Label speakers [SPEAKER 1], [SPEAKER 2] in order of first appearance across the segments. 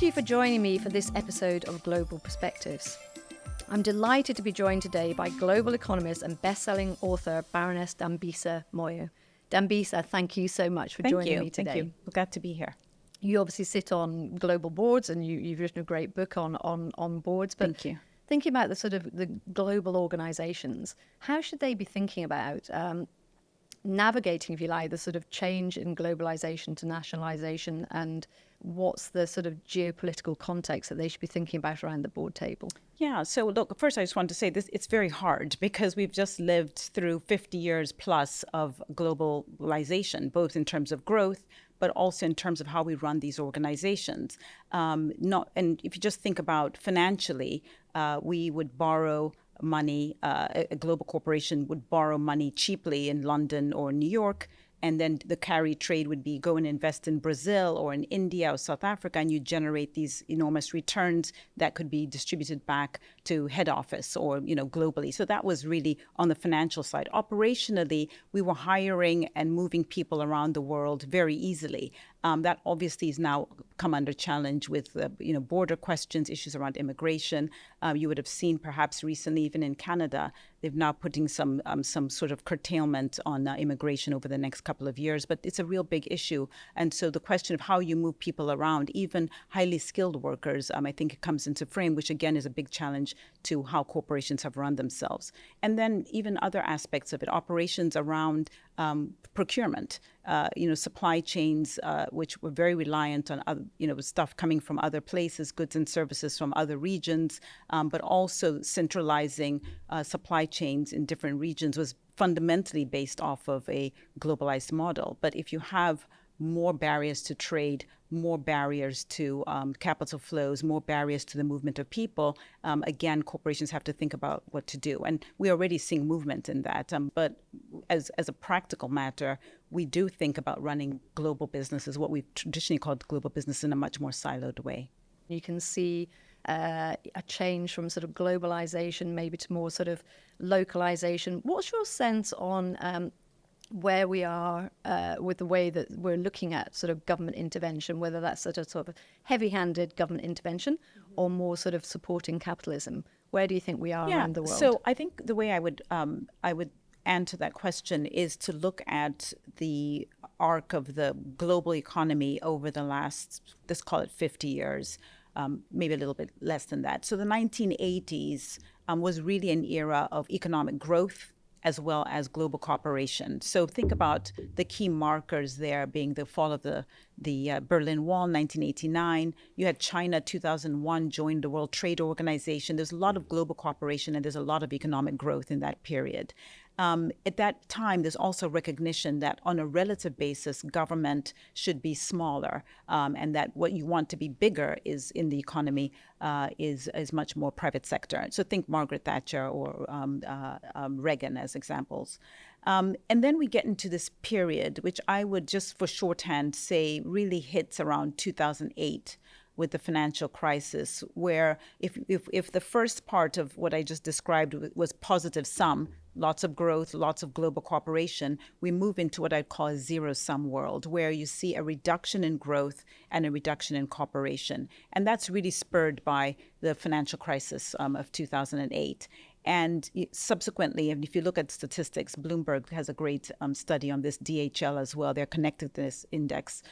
[SPEAKER 1] Thank you for joining me for this episode of Global Perspectives. I'm delighted to be joined today by global economist and best-selling author Baroness Dambisa Moyo. Dambisa, thank you so much for joining me today.
[SPEAKER 2] Thank you. We're glad to be here.
[SPEAKER 1] You obviously sit on global boards, and you've written a great book on boards. But
[SPEAKER 2] Thank you.
[SPEAKER 1] Thinking about the global organizations, how should they be thinking about navigating, if you like, the sort of change in globalization to nationalization, and what's the sort of geopolitical context that they should be thinking about around the board table?
[SPEAKER 2] Yeah, so look, first I just want to say this, it's very hard because we've just lived through 50 years plus of globalization, both in terms of growth, but also in terms of how we run these organizations. And if you just think about financially, we would borrow money, a global corporation would borrow money cheaply in London or New York, and then the carry trade would be go and invest in Brazil or in India or South Africa, and you generate these enormous returns that could be distributed back to head office or, globally. So that was really on the financial side. Operationally, we were hiring and moving people around the world very easily. That obviously is now come under challenge with border questions, issues around immigration. You would have seen perhaps recently, even in Canada, they've now putting some sort of curtailment on immigration over the next couple of years. But it's a real big issue. And so the question of how you move people around, even highly skilled workers, I think it comes into frame, which again is a big challenge to how corporations have run themselves. And then even other aspects of it, operations around procurement, supply chains, which were very reliant on other, stuff coming from other places, goods and services from other regions, but also centralizing supply chains in different regions was fundamentally based off of a globalized model. But if you have more barriers to trade, more barriers to capital flows, more barriers to the movement of people, again, corporations have to think about what to do. And we're already seeing movement in that. But as a practical matter, we do think about running global businesses, what we've traditionally called global business, in a much more siloed way.
[SPEAKER 1] You can see a change from sort of globalization maybe to more sort of localization. What's your sense on where we are with the way that we're looking at sort of government intervention, whether that's sort of heavy-handed government intervention or more sort of supporting capitalism? Where do you think we are around the world?
[SPEAKER 2] So I think the way I would answer that question is to look at the arc of the global economy over the last, let's call it 50 years, maybe a little bit less than that. So the 1980s was really an era of economic growth as well as global cooperation. So think about the key markers there being the fall of the Berlin Wall, 1989. You had China, 2001, joined the World Trade Organization. There's a lot of global cooperation and there's a lot of economic growth in that period. At that time, there's also recognition that on a relative basis, government should be smaller, and that what you want to be bigger is in the economy is much more private sector. So think Margaret Thatcher or Reagan as examples. And then we get into this period, which I would just for shorthand say really hits around 2008. With the financial crisis, where if the first part of what I just described was positive sum, lots of growth, lots of global cooperation, we move into what I'd call a zero-sum world, where you see a reduction in growth and a reduction in cooperation. And that's really spurred by the financial crisis of 2008. And subsequently, if you look at statistics, Bloomberg has a great study on this, DHL as well, their connectedness index,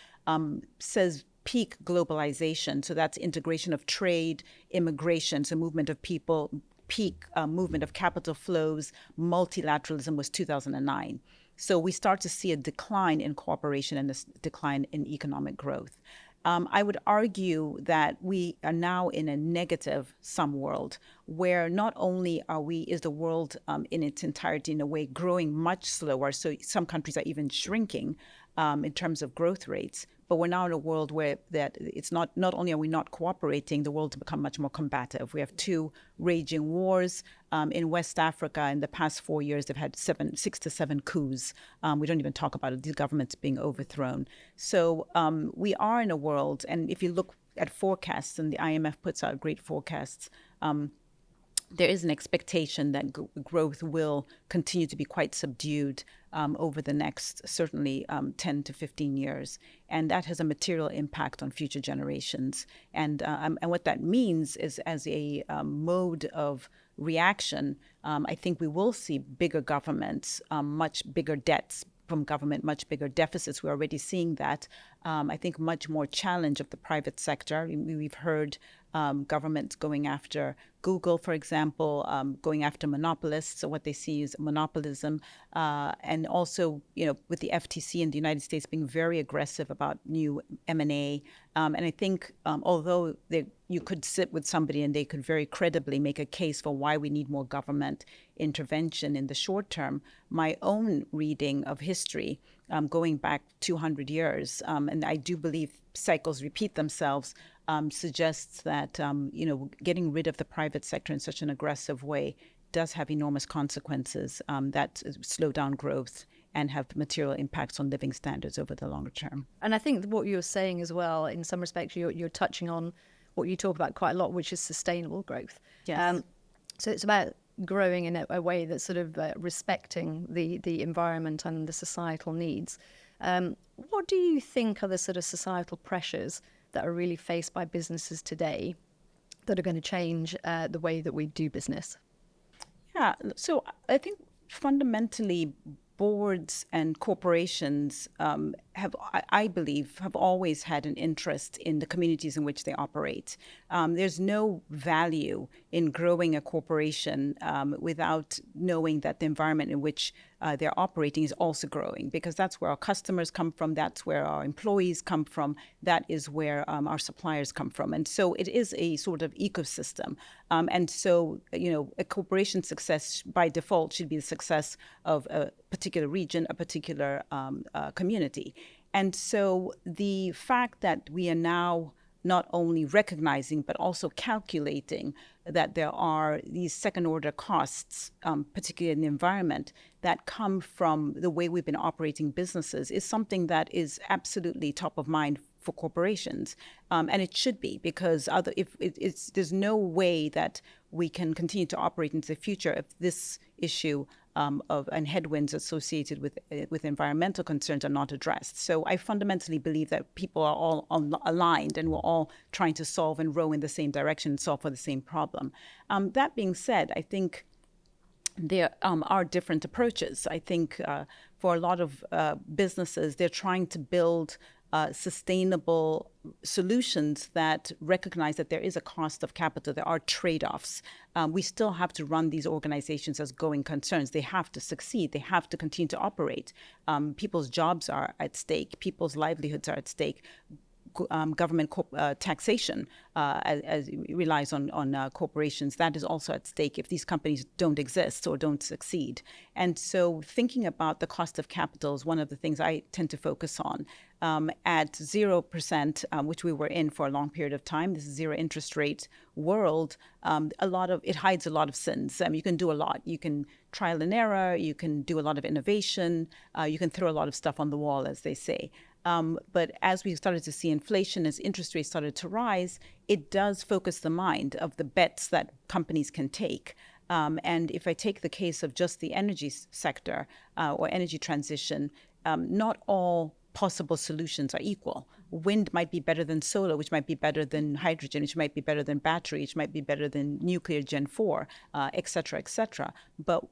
[SPEAKER 2] says peak globalization. So that's integration of trade, immigration, so movement of people, peak movement of capital flows, multilateralism was 2009. So we start to see a decline in cooperation and a decline in economic growth. I would argue that we are now in a negative sum world where not only is the world in its entirety in a way growing much slower, so some countries are even shrinking in terms of growth rates, but we're now in a world where that it's not only are we not cooperating, the world has become much more combative. We have two raging wars in West Africa. In the past 4 years, they've had 6 to 7 coups. We don't even talk about it, these governments being overthrown. So we are in a world, and if you look at forecasts, and the IMF puts out great forecasts, there is an expectation that growth will continue to be quite subdued over the next, certainly 10 to 15 years. And that has a material impact on future generations. And what that means is, as a mode of reaction, I think we will see bigger governments, much bigger debts from government, much bigger deficits. We're already seeing that. I think much more challenge of the private sector. We've heard governments going after Google, for example, going after monopolists. So what they see is monopolism, and also, with the FTC in the United States being very aggressive about new M&A. And I think although you could sit with somebody and they could very credibly make a case for why we need more government intervention in the short term, my own reading of history, going back 200 years, and I do believe cycles repeat themselves, suggests that getting rid of the private sector in such an aggressive way does have enormous consequences that slow down growth and have material impacts on living standards over the longer term.
[SPEAKER 1] And I think what you're saying as well, in some respects, you're touching on what you talk about quite a lot, which is sustainable growth.
[SPEAKER 2] Yes.
[SPEAKER 1] So it's about growing in a way that's sort of respecting the environment and the societal needs. What do you think are the sort of societal pressures that are really faced by businesses today that are going to change the way that we do business?
[SPEAKER 2] Yeah, so I think fundamentally boards and corporations I believe, have always had an interest in the communities in which they operate. There's no value in growing a corporation without knowing that the environment in which they're operating is also growing, because that's where our customers come from, that's where our employees come from, that is where our suppliers come from. And so it is a sort of ecosystem. And so, a corporation's success by default should be the success of a particular region, a particular community. And so the fact that we are now not only recognizing but also calculating that there are these second-order costs, particularly in the environment, that come from the way we've been operating businesses is something that is absolutely top of mind for corporations. And it should be, because there's no way that we can continue to operate into the future if this issue and headwinds associated with environmental concerns are not addressed. So I fundamentally believe that people are all aligned and we're all trying to solve and row in the same direction, solve for the same problem. That being said, I think there are different approaches. I think for a lot of businesses, they're trying to build sustainable solutions that recognize that there is a cost of capital. There are trade-offs. We still have to run these organizations as going concerns. They have to succeed. They have to continue to operate. People's jobs are at stake. People's livelihoods are at stake. Government taxation as relies on corporations. That is also at stake if these companies don't exist or don't succeed. And so thinking about the cost of capital is one of the things I tend to focus on. At 0%, which we were in for a long period of time, this zero interest rate world, it hides a lot of sins. You can do a lot. You can trial and error. You can do a lot of innovation. You can throw a lot of stuff on the wall, as they say. But as we started to see inflation, as interest rates started to rise, it does focus the mind of the bets that companies can take. And if I take the case of just the energy sector or energy transition, not all possible solutions are equal. Wind might be better than solar, which might be better than hydrogen, which might be better than battery, which might be better than nuclear Gen 4, et cetera, et cetera. But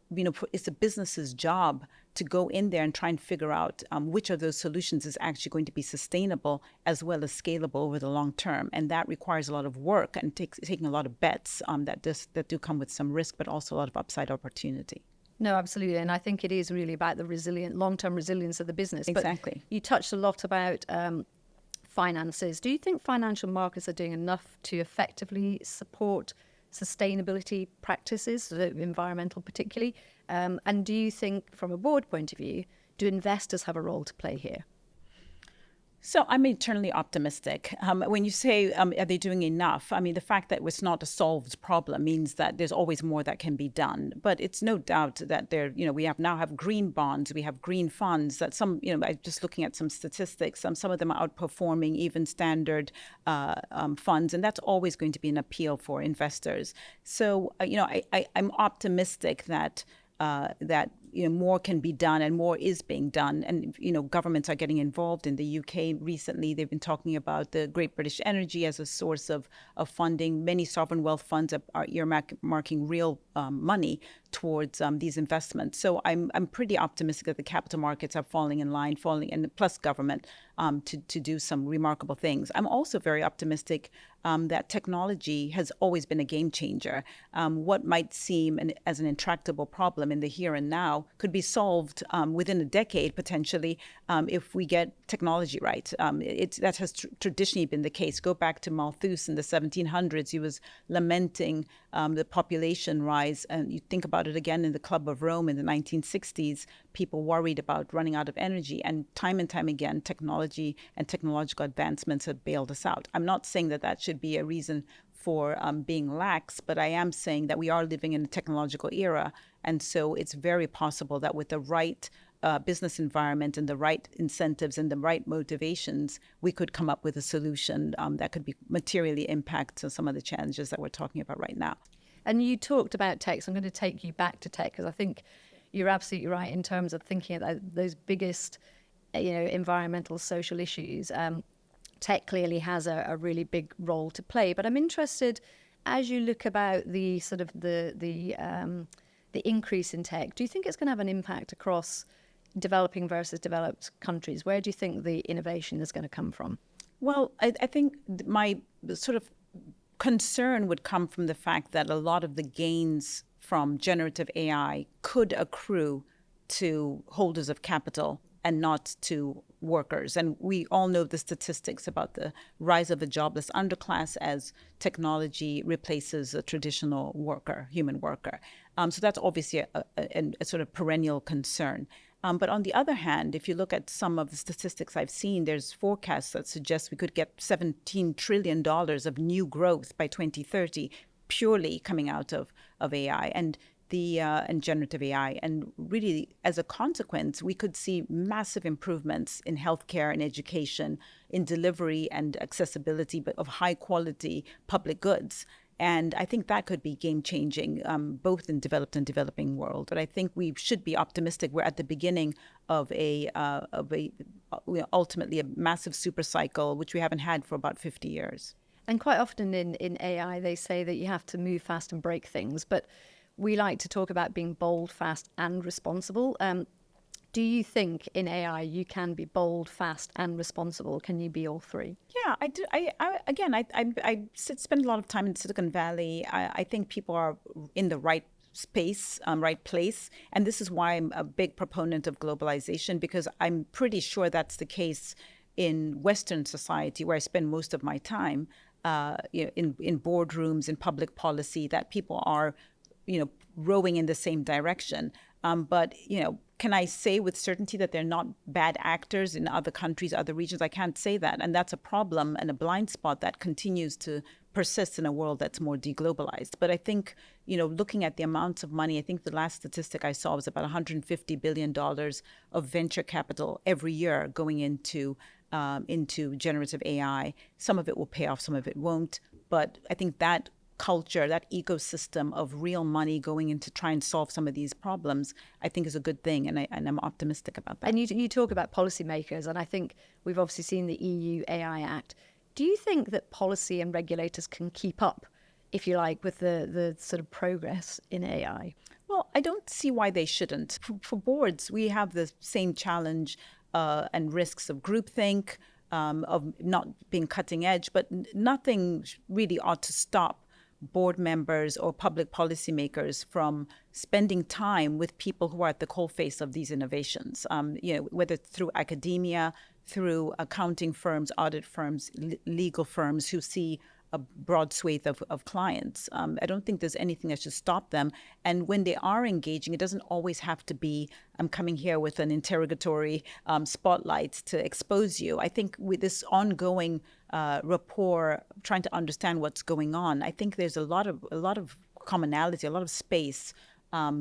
[SPEAKER 2] it's a business's job to go in there and try and figure out which of those solutions is actually going to be sustainable as well as scalable over the long term. And that requires a lot of work and taking a lot of bets that do come with some risk, but also a lot of upside opportunity.
[SPEAKER 1] No, absolutely. And I think it is really about the long-term resilience of the business.
[SPEAKER 2] Exactly.
[SPEAKER 1] But you touched a lot about finances. Do you think financial markets are doing enough to effectively support sustainability practices, so environmental particularly? And do you think, from a board point of view, do investors have a role to play here?
[SPEAKER 2] So I'm eternally optimistic. When you say, are they doing enough? I mean, the fact that it's not a solved problem means that there's always more that can be done. But it's no doubt that we now have green bonds, we have green funds that some, I'm just looking at some statistics, some of them are outperforming even standard funds. And that's always going to be an appeal for investors. So, I'm optimistic that more can be done and more is being done. And, governments are getting involved. In the UK recently, they've been talking about the Great British Energy as a source of funding. Many sovereign wealth funds are earmarking real money towards these investments. So I'm pretty optimistic that the capital markets are falling in line, and plus government to do some remarkable things. I'm also very optimistic that technology has always been a game changer. What might seem as an intractable problem in the here and now could be solved within a decade, potentially, if we get technology right. That has traditionally been the case. Go back to Malthus in the 1700s. He was lamenting the population rise. And you think about it again in the Club of Rome in the 1960s, people worried about running out of energy. And time again, technology and technological advancements have bailed us out. I'm not saying that should be a reason for being lax, but I am saying that we are living in a technological era. And so it's very possible that with the right business environment and the right incentives and the right motivations, we could come up with a solution that could be materially impact some of the challenges that we're talking about right now.
[SPEAKER 1] And you talked about tech, so I'm going to take you back to tech, because I think you're absolutely right in terms of thinking about those biggest, environmental, social issues. Tech clearly has a really big role to play. But I'm interested, as you look about the sort of the increase in tech, do you think it's going to have an impact across developing versus developed countries? Where do you think the innovation is going to come from?
[SPEAKER 2] Well, I think my sort of concern would come from the fact that a lot of the gains from generative AI could accrue to holders of capital and not to workers. And we all know the statistics about the rise of the jobless underclass as technology replaces a traditional worker, human worker. So that's obviously a sort of perennial concern. But on the other hand, if you look at some of the statistics I've seen, there's forecasts that suggest we could get $17 trillion of new growth by 2030, purely coming out of AI and generative AI. And really, as a consequence, we could see massive improvements in healthcare and education, in delivery and accessibility of high quality public goods. And I think that could be game-changing, both in developed and developing world. But I think we should be optimistic. We're at the beginning of ultimately a massive super cycle, which we haven't had for about 50 years.
[SPEAKER 1] And quite often in AI, they say that you have to move fast and break things. But we like to talk about being bold, fast, and responsible. Do you think in AI you can be bold, fast, and responsible? Can you be all three?
[SPEAKER 2] Yeah, I do. I spend a lot of time in Silicon Valley. I think people are in the right space, right place. And this is why I'm a big proponent of globalization, because I'm pretty sure that's the case in Western society, where I spend most of my time, in boardrooms, in public policy, that people are rowing in the same direction. But can I say with certainty that they're not bad actors in other countries, other regions? I can't say that. And that's a problem and a blind spot that continues to persist in a world that's more deglobalized. But I think, looking at the amounts of money, I think the last statistic I saw was about $150 billion of venture capital every year going into generative AI. Some of it will pay off, some of it won't. But I think that culture, that ecosystem of real money going in to try and solve some of these problems, I think is a good thing. And I'm optimistic about that.
[SPEAKER 1] And you talk about policymakers, and I think we've obviously seen the EU AI Act. Do you think that policy and regulators can keep up, if you like, with the sort of progress in AI?
[SPEAKER 2] Well, I don't see why they shouldn't. For boards, we have the same challenge and risks of groupthink, of not being cutting edge, but nothing really ought to stop board members or public policymakers from spending time with people who are at the coalface of these innovations, whether through academia, through accounting firms, audit firms, legal firms who see a broad swathe of clients. I don't think there's anything that should stop them. And when they are engaging, it doesn't always have to be, I'm coming here with an interrogatory spotlight to expose you. I think with this ongoing rapport, trying to understand what's going on, I think there's a lot of commonality, a lot of space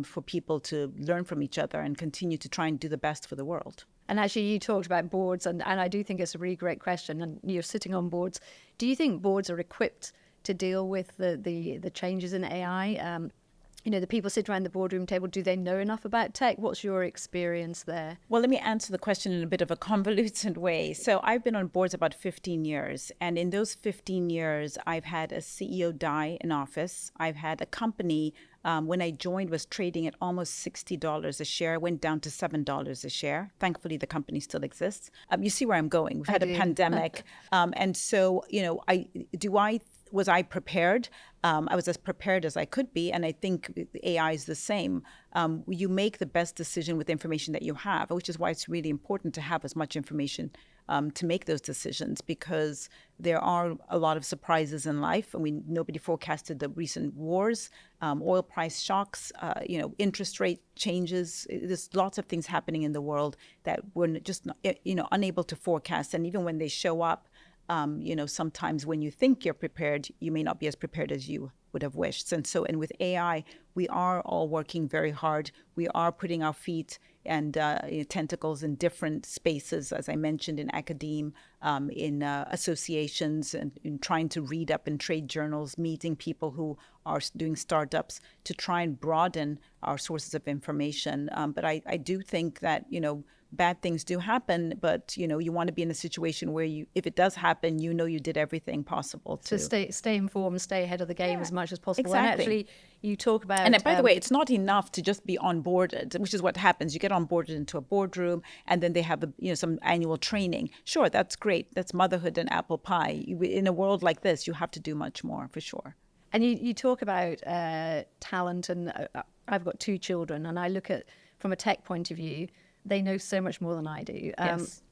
[SPEAKER 2] for people to learn from each other and continue to try and do the best for the world.
[SPEAKER 1] And actually, you talked about boards, and I do think it's a really great question. And you're sitting on boards. Do you think boards are equipped to deal with the changes in AI? The people sit around the boardroom table, do they know enough about tech? What's your experience there?
[SPEAKER 2] Well, let me answer the question in a bit of a convoluted way. So I've been on boards about 15 years. And in those 15 years, I've had a CEO die in office. I've had a company, when I joined, was trading at almost $60 a share, went down to $7 a share. Thankfully, the company still exists. You see where I'm going. We've had a pandemic. And so, was I prepared? I was as prepared as I could be. And I think AI is the same. You make the best decision with the information that you have, which is why it's really important to have as much information to make those decisions, because there are a lot of surprises in life. I mean, nobody forecasted the recent wars, oil price shocks, interest rate changes. There's lots of things happening in the world that we're just unable to forecast. And even when they show up, sometimes when you think you're prepared, you may not be as prepared as you would have wished. And with AI, we are all working very hard. We are putting our feet and tentacles in different spaces, as I mentioned, in academe, in associations, and in trying to read up in trade journals, meeting people who are doing startups to try and broaden our sources of information. But I do think that, bad things do happen, but you want to be in a situation where if it does happen, you did everything possible to
[SPEAKER 1] stay informed, stay ahead of the game as much as possible.
[SPEAKER 2] Exactly.
[SPEAKER 1] And actually, you talk about.
[SPEAKER 2] And by the way, it's not enough to just be onboarded, which is what happens. You get onboarded into a boardroom, and then they have some annual training. Sure, that's great. That's motherhood and apple pie. In a world like this, you have to do much more, for sure.
[SPEAKER 1] And you talk about talent, and I've got 2 children, and I look at from a tech point of view. They know so much more than I do.
[SPEAKER 2] Yes.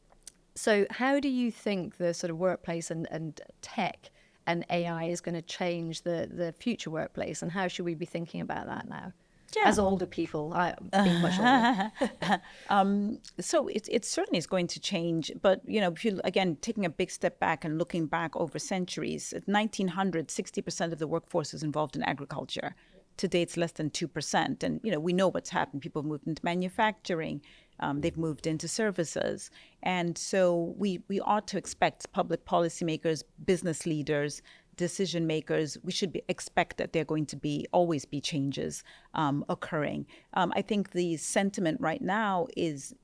[SPEAKER 1] So how do you think the sort of workplace and tech and AI is going to change the future workplace? And how should we be thinking about that now? Yeah. As older people, being much older.
[SPEAKER 2] So it certainly is going to change. But, if you, again, taking a big step back and looking back over centuries, at 1900, 60% of the workforce was involved in agriculture. Today, it's less than 2%. And, we know what's happened. People moved into manufacturing. They've moved into services. And so we ought to expect public policymakers, business leaders, decision makers, we should expect that there are going to always be changes occurring. I think the sentiment right now is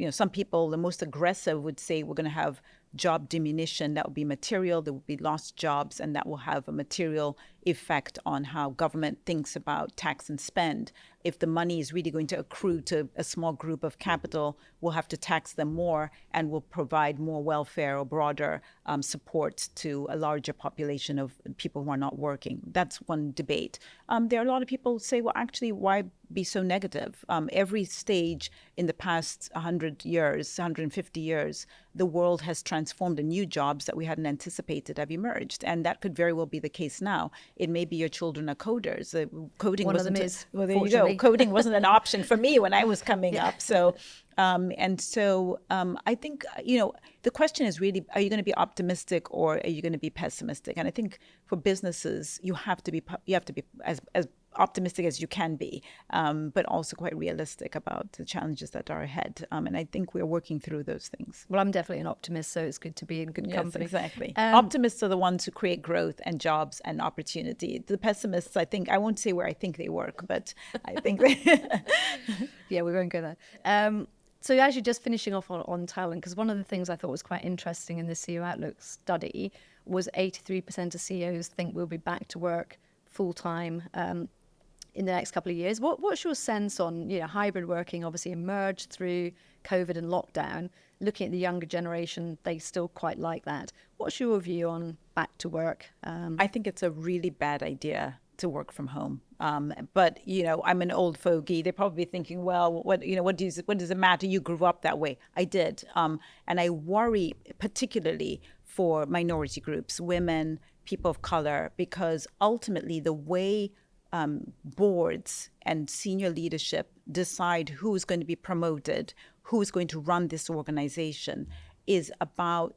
[SPEAKER 2] some people, the most aggressive, would say we're going to have job diminution. That will be material. There will be lost jobs, and that will have a material effect on how government thinks about tax and spend. If the money is really going to accrue to a small group of capital, we'll have to tax them more, and we'll provide more welfare or broader support to a larger population of people who are not working. That's one debate. There are a lot of people who say, well, actually, why be so negative? Every stage in the past 100 years, 150 years, the world has transformed, and new jobs that we hadn't anticipated have emerged. And that could very well be the case now. It may be your children are coders. Coding wasn't, well, there you go. Coding wasn't an option for me when I was coming up. So, I think, the question is really, are you going to be optimistic or are you going to be pessimistic? And I think for businesses, you have to be as optimistic as you can be, but also quite realistic about the challenges that are ahead. And I think we're working through those things.
[SPEAKER 1] Well, I'm definitely an optimist, so it's good to be in good company.
[SPEAKER 2] Yes, exactly. Optimists are the ones who create growth and jobs and opportunity. The pessimists, I won't say where I think they work, but I think
[SPEAKER 1] yeah, we won't go there. So actually just finishing off on talent, because one of the things I thought was quite interesting in the CEO Outlook study was 83% of CEOs think we'll be back to work full-time in the next couple of years. What's your sense on, hybrid working obviously emerged through COVID and lockdown. Looking at the younger generation, they still quite like that. What's your view on back to work?
[SPEAKER 2] I think it's a really bad idea to work from home. But, I'm an old fogey. They're probably thinking, well, what does it matter? You grew up that way. I did. And I worry particularly for minority groups, women, people of color, because ultimately the way boards and senior leadership decide who's going to be promoted, who's going to run this organization, is about,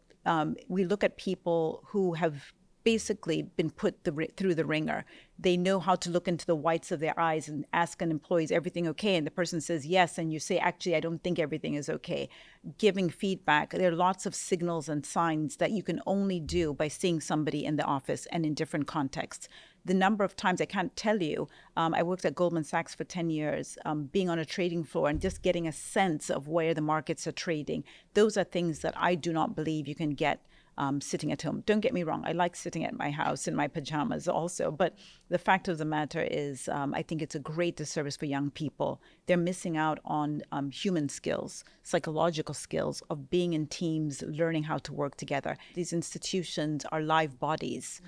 [SPEAKER 2] we look at people who have basically been put through the ringer. They know how to look into the whites of their eyes and ask an employee, is everything okay? And the person says yes, and you say, actually, I don't think everything is okay. Giving feedback. There are lots of signals and signs that you can only do by seeing somebody in the office and in different contexts. The number of times, I can't tell you, I worked at Goldman Sachs for 10 years, being on a trading floor and just getting a sense of where the markets are trading. Those are things that I do not believe you can get sitting at home. Don't get me wrong. I like sitting at my house in my pajamas also. But the fact of the matter is, I think it's a great disservice for young people. They're missing out on human skills, psychological skills of being in teams, learning how to work together. These institutions are live bodies.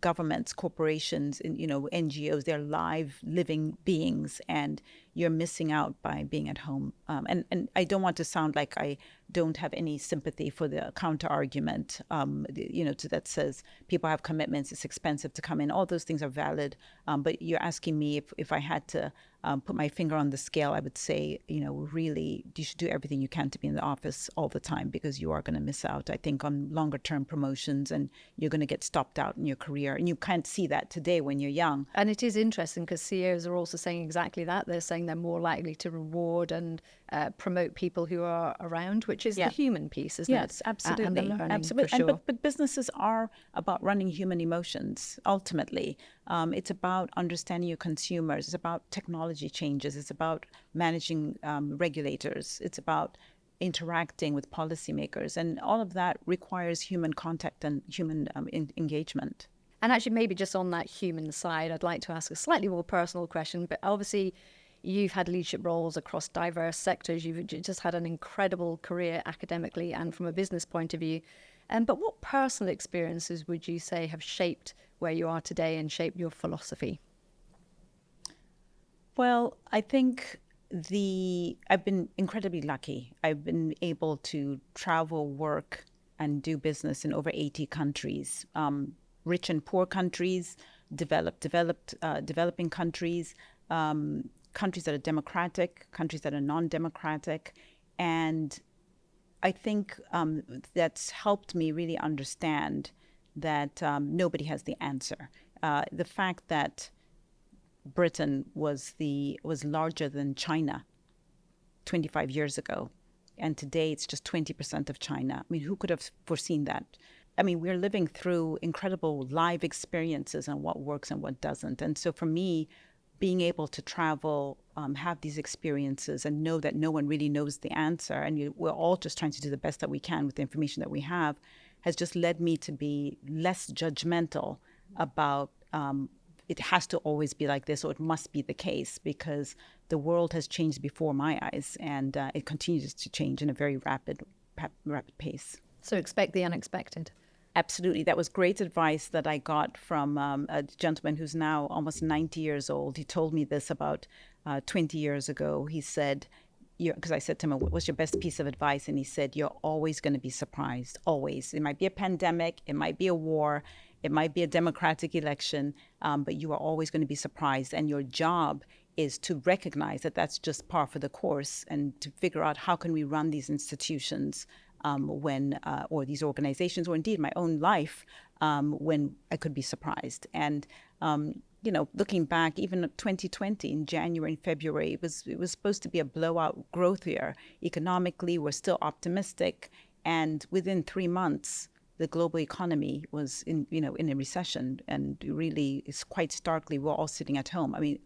[SPEAKER 2] Governments, corporations, NGOs, they're live, living beings, and you're missing out by being at home. And I don't want to sound like I don't have any sympathy for the counter argument, that says people have commitments, it's expensive to come in. All those things are valid. But you're asking me if I had to put my finger on the scale, I would say, really, you should do everything you can to be in the office all the time, because you are going to miss out, I think, on longer term promotions, and you're going to get stopped out in your career. And you can't see that today when you're young.
[SPEAKER 1] And it is interesting because CEOs are also saying exactly that. They're saying they're more likely to reward and promote people who are around, which is the human piece, isn't it?
[SPEAKER 2] Yes, absolutely.
[SPEAKER 1] And the learning,
[SPEAKER 2] absolutely.
[SPEAKER 1] for sure.
[SPEAKER 2] But businesses are about running human emotions, ultimately. It's about understanding your consumers. It's about technology changes. It's about managing regulators. It's about interacting with policymakers. And all of that requires human contact and human engagement.
[SPEAKER 1] And actually, maybe just on that human side, I'd like to ask a slightly more personal question. But obviously, you've had leadership roles across diverse sectors. You've just had an incredible career academically and from a business point of view. But what personal experiences would you say have shaped where you are today and shaped your philosophy?
[SPEAKER 2] Well, I think I've been incredibly lucky. I've been able to travel, work, and do business in over 80 countries, rich and poor countries, developing countries, countries that are democratic, countries that are non-democratic. And I think that's helped me really understand that nobody has the answer. The fact that Britain was larger than China 25 years ago, and today it's just 20% of China. I mean, who could have foreseen that? I mean, we're living through incredible live experiences on what works and what doesn't. And so for me, being able to travel, have these experiences and know that no one really knows the answer, and we're all just trying to do the best that we can with the information that we have, has just led me to be less judgmental about it has to always be like this, or it must be the case, because the world has changed before my eyes, and it continues to change in a very rapid pace.
[SPEAKER 1] So expect the unexpected.
[SPEAKER 2] Absolutely. That was great advice that I got from a gentleman who's now almost 90 years old. He told me this about 20 years ago. He said, because I said to him, what's your best piece of advice? And he said, you're always going to be surprised, always. It might be a pandemic, it might be a war, it might be a democratic election, but you are always going to be surprised. And your job is to recognize that that's just par for the course, and to figure out how can we run these institutions or these organizations, or indeed my own life, when I could be surprised. And looking back, even 2020 in January and February, it was supposed to be a blowout growth year. Economically, we're still optimistic, and within 3 months, the global economy was in a recession, and really, it's quite starkly, we're all sitting at home. I mean,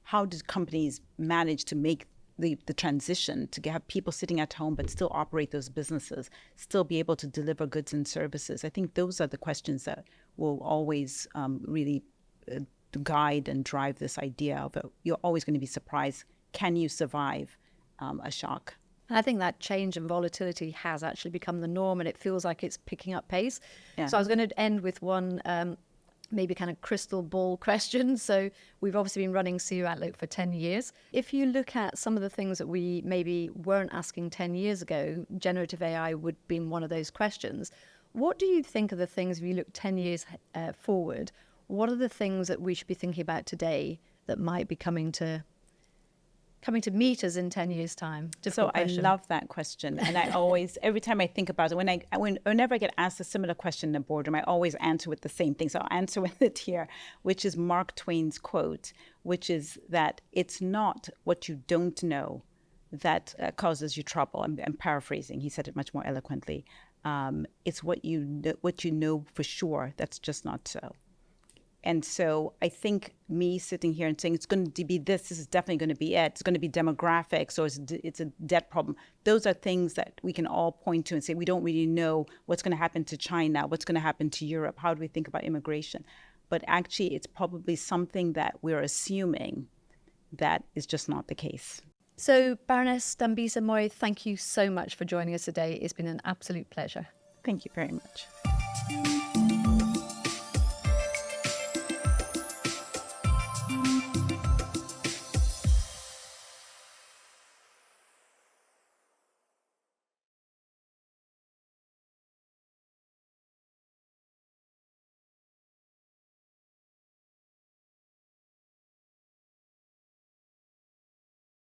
[SPEAKER 2] how did companies manage to make the transition to have people sitting at home but still operate those businesses, still be able to deliver goods and services? I think those are the questions that will always really guide and drive this idea of you're always going to be surprised. Can you survive a shock?
[SPEAKER 1] I think that change and volatility has actually become the norm, and it feels like it's picking up pace. Yeah. So I was going to end with one maybe kind of crystal ball question. So we've obviously been running CEO Outlook for 10 years. If you look at some of the things that we maybe weren't asking 10 years ago, generative AI would be one of those questions. What do you think are the things, if you look 10 years forward, what are the things that we should be thinking about today that might be coming to meet us in 10 years' time?
[SPEAKER 2] So I love that question. And I always, every time I think about it, whenever I get asked a similar question in the boardroom, I always answer with the same thing. So I'll answer with it here, which is Mark Twain's quote, which is that it's not what you don't know that causes you trouble. I'm paraphrasing. He said it much more eloquently. It's what you know for sure that's just not so. And so I think me sitting here and saying it's going to be this is definitely going to be it. It's going to be demographics, or it's a debt problem. Those are things that we can all point to and say we don't really know what's going to happen to China, what's going to happen to Europe. How do we think about immigration? But actually, it's probably something that we're assuming that is just not the case.
[SPEAKER 1] So, Baroness Dambisa Moyo, thank you so much for joining us today. It's been an absolute pleasure.
[SPEAKER 2] Thank you very much.